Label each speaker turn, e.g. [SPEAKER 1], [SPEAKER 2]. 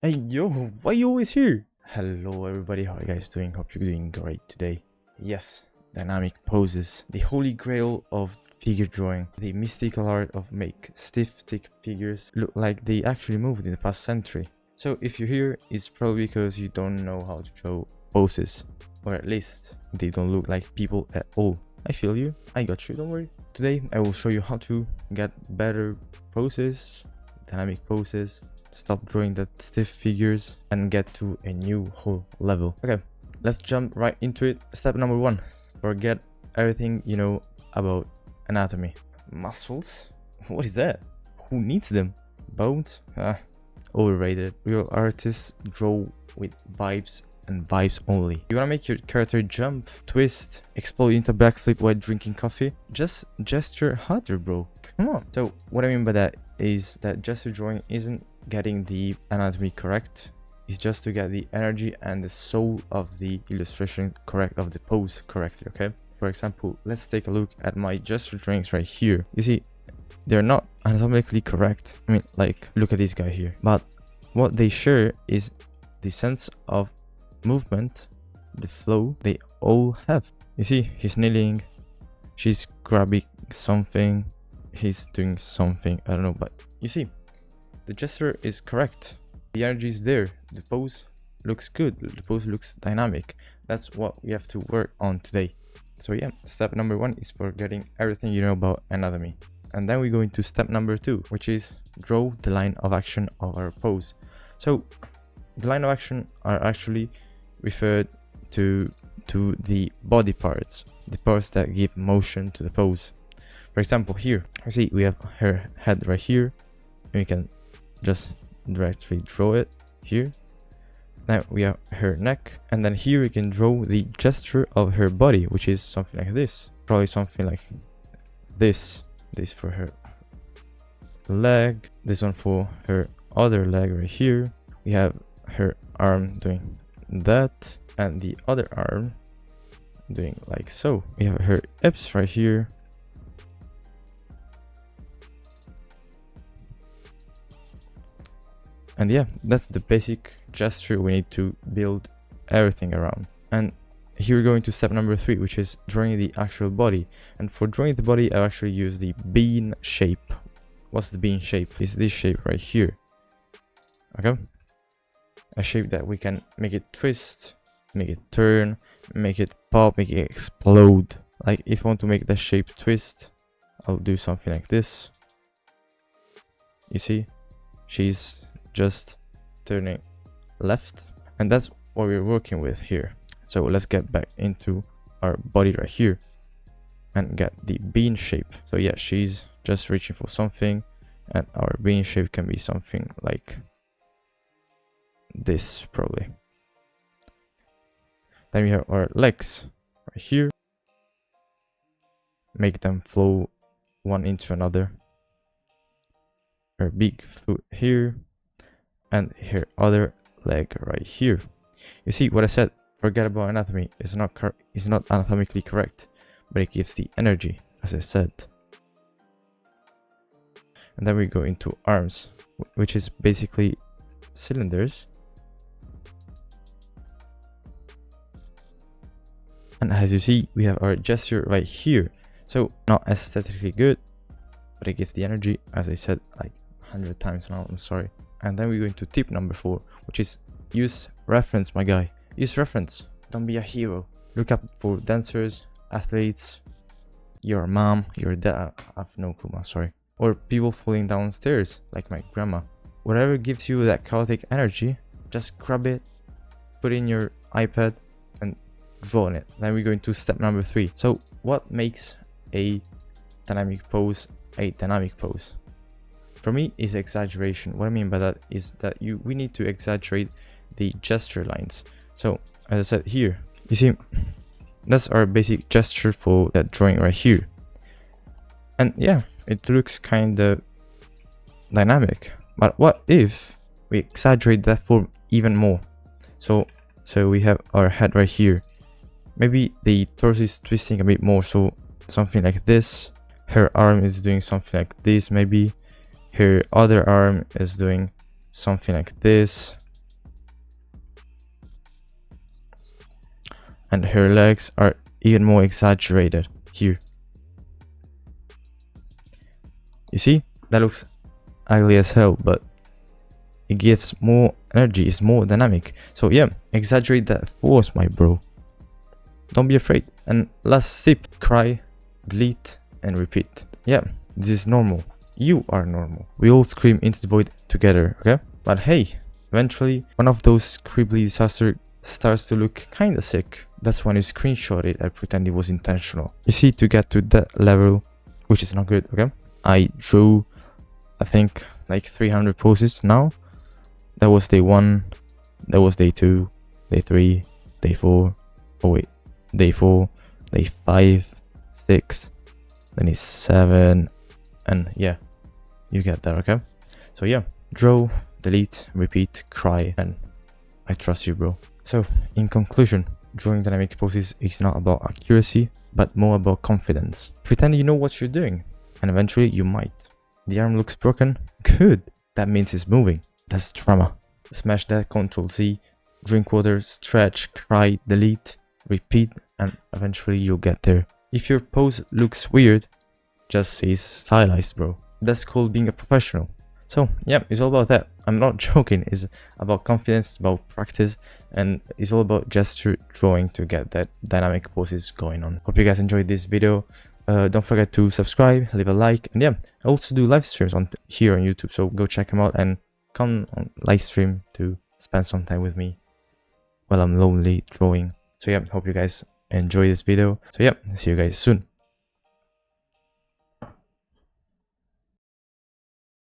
[SPEAKER 1] Hey yo, why you always here? Hello everybody, how are you guys doing? Hope you're doing great today. Yes, dynamic poses, the holy grail of figure drawing, the mystical art of make stiff thick figures look like they actually moved in the past century. So if you're here, it's probably because you don't know how to draw poses, or at least they don't look like people at all. I feel you, I got you, don't worry. Today I will show you how to get better poses, dynamic poses, stop drawing that stiff figures and get to a new whole level. Okay, let's jump right into it. Step number 1, forget everything you know about anatomy. Muscles? What is that? Who needs them? Bones? Overrated. Real artists draw with vibes and vibes only. You wanna make your character jump, twist, explode into a backflip while drinking coffee? Just gesture harder, bro. Come on. So what I mean by that is that gesture drawing isn't getting the anatomy correct. It's just to get the energy and the soul of the illustration correct, of the pose correctly, okay? For example, let's take a look at my gesture drawings right here. You see, they're not anatomically correct. I mean, like, look at this guy here. But what they share is the sense of movement, the flow they all have. You see, he's kneeling, she's grabbing something, he's doing something, I don't know, but you see, the gesture is correct, the energy is there, the pose looks good, the pose looks dynamic. That's what we have to work on today. So yeah, step number 1 is forgetting everything you know about anatomy. And then we go into step number 2, which is draw the line of action of our pose. So the line of action are actually referred to the body parts, the parts that give motion to the pose. For example, here, you see we have her head right here, and we can just directly draw it here. Now we have her neck, and then here we can draw the gesture of her body, which is something like this. Probably something like this. This for her leg, this one for her other leg right here. We have her arm doing that, and the other arm doing like so. We have her hips right here. And yeah, that's the basic gesture we need to build everything around. And here we're going to step number 3, which is drawing the actual body. And for drawing the body, I actually use the bean shape. What's the bean shape? It's this shape right here. Okay? A shape that we can make it twist, make it turn, make it pop, make it explode. Like if I want to make that shape twist, I'll do something like this. You see? She's just turning left, and that's what we're working with here. So let's get back into our body right here and get the bean shape. So yeah, she's just reaching for something, and our bean shape can be something like this probably. Then we have our legs right here, make them flow one into another. Her big foot here, and her other leg right here. You see what I said? Forget about anatomy. It's not anatomically correct, but it gives the energy, as I said. And then we go into arms, which is basically cylinders. And as you see, we have our gesture right here. So not aesthetically good, but it gives the energy, as I said like 100 times now, I'm sorry. And then we go into tip number 4, which is use reference, my guy. Use reference. Don't be a hero. Look up for dancers, athletes, your mom, your dad. I have no clue, I'm sorry. Or people falling downstairs, like my grandma. Whatever gives you that chaotic energy, just grab it, put it in your iPad, and draw on it. Then we go into step number 3. So what makes a dynamic pose a dynamic pose? For me, is exaggeration. What I mean by that is that we need to exaggerate the gesture lines. So as I said here, you see, that's our basic gesture for that drawing right here. And yeah, it looks kind of dynamic. But what if we exaggerate that form even more? So we have our head right here. Maybe the torso is twisting a bit more, so something like this. Her arm is doing something like this, maybe. Her other arm is doing something like this. And her legs are even more exaggerated here. You see, that looks ugly as hell, but it gives more energy, it's more dynamic. So yeah, exaggerate that force, my bro. Don't be afraid. And last tip, cry, delete, and repeat. Yeah, this is normal. You are normal. We all scream into the void together, okay? But hey, eventually, one of those scribbly disasters starts to look kinda sick. That's when you screenshot it and pretend it was intentional. You see, to get to that level, which is not good, okay? I drew, I think, like 300 poses now. That was day 1, that was day 2, day 3, day 4, oh wait, day 4, day 5, 6, then it's 7, and yeah, you get that, okay? So yeah, draw, delete, repeat, cry, and I trust you, bro. So in conclusion, drawing dynamic poses is not about accuracy, but more about confidence. Pretend you know what you're doing, and eventually you might. The arm looks broken? Good. That means it's moving. That's drama. Smash that, Ctrl-Z, drink water, stretch, cry, delete, repeat, and eventually you'll get there. If your pose looks weird, just say it's stylized, bro. That's called being a professional. So yeah, it's all about that. I'm not joking. It's about confidence, it's about practice, and it's all about gesture drawing to get that dynamic poses going on. Hope you guys enjoyed this video. Don't forget to subscribe, leave a like, and yeah, I also do live streams here on YouTube, so go check them out and come on live stream to spend some time with me while I'm lonely drawing. So yeah, hope you guys enjoy this video. So yeah, see you guys soon.